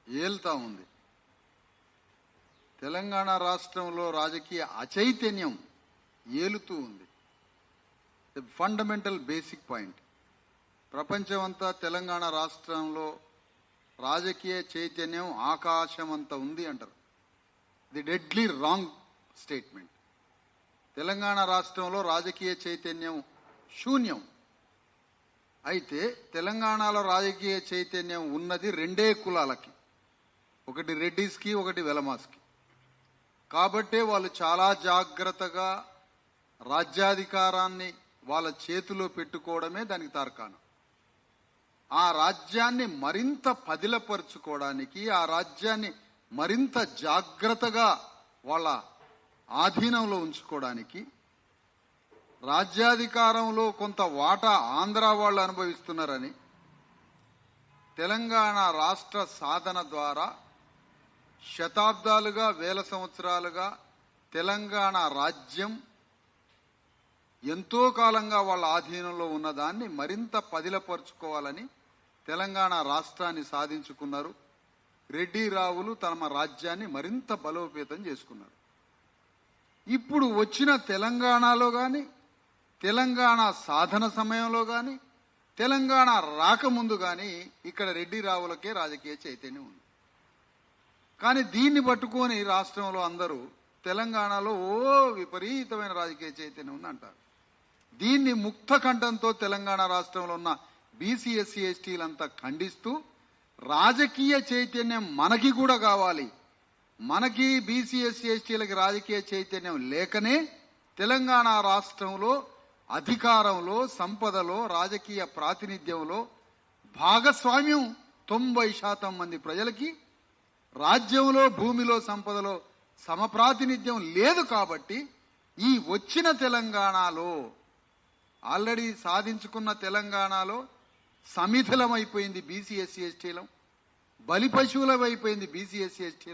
ఏల్తా ఉంది. తెలంగాణ రాష్ట్రంలో రాజకీయ అచైతన్యం ఏలుతూ ఉంది. Fundamental basic point. ప్రపంచమంతా తెలంగాణ రాష్ట్రంలో రాజకీయ చైతన్యం ఆకాశమంత ఉంది అంటారు. The deadly wrong statement. Telangana రాష్ట్రంలో రాజకీయ చైతన్యం శూన్యం. అయితే తెలంగాణలో రాజకీయ చైతన్యం ఉన్నది రెండే కులాలకి, ఒకటి రెడ్డిస్కి, ఒకటి వెలమాస్కి. కాబట్టే వాళ్ళు చాలా జాగ్రత్తగా రాజ్యాధికారాన్ని వాళ్ళ చేతిలో పెట్టుకోవడమే దానికి తార్కాణం. ఆ రాజ్యాన్ని మరింత పదిలపరుచుకోవడానికి, ఆ రాజ్యాన్ని మరింత జాగ్రత్తగా వాళ్ళ ఆధీనంలో ఉంచుకోవడానికి, రాజ్యాధికారంలో కొంత వాటా ఆంధ్ర వాళ్ళు అనుభవిస్తున్నారని తెలంగాణ రాష్ట్ర సాధన ద్వారా శతాబ్దాలుగా, వేల సంవత్సరాలుగా తెలంగాణ రాజ్యం ఎంతో కాలంగా వాళ్ళ ఆధీనంలో ఉన్నదాన్ని మరింత పదిలపరుచుకోవాలని తెలంగాణ రాష్ట్రాన్ని సాధించుకున్నారు. రెడ్డి రావులు తమ రాజ్యాన్ని మరింత బలోపేతం చేసుకున్నారు. ఇప్పుడు వచ్చిన తెలంగాణలో కానీ, తెలంగాణ సాధన సమయంలో కానీ, తెలంగాణ రాకముందు కానీ ఇక్కడ రెడ్డి రావులకే రాజకీయ చైతన్యం ఉంది. కానీ దీన్ని పట్టుకొని రాష్ట్రంలో అందరూ తెలంగాణలో విపరీతమైన రాజకీయ చైతన్యం ఉంది అంటారు. దీన్ని ముక్త కంఠంతో తెలంగాణ రాష్ట్రంలో ఉన్న బీసీ, ఎస్సీ, ఎస్టీలంతా ఖండిస్తూ రాజకీయ చైతన్యం మనకి కూడా కావాలి, మనకి బీసీ, ఎస్సీ, ఎస్టీలకి రాజకీయ చైతన్యం లేకనే తెలంగాణ రాష్ట్రంలో అధికారంలో, సంపదలో, రాజకీయ ప్రాతినిధ్యంలో భాగస్వామ్యం 90% మంది ప్రజలకి, రాజ్యంలో, భూమిలో, సంపదలో సమప్రాతినిధ్యం లేదు. కాబట్టి ఈ వచ్చిన తెలంగాణలో, ఆల్రెడీ సాధించుకున్న తెలంగాణలో సమిధులమైపోయింది బీసీ, ఎస్సీ, ఎస్టీలం, బలి పశువులమైపోయింది బీసీ, ఎస్సీ, ఎస్టీ.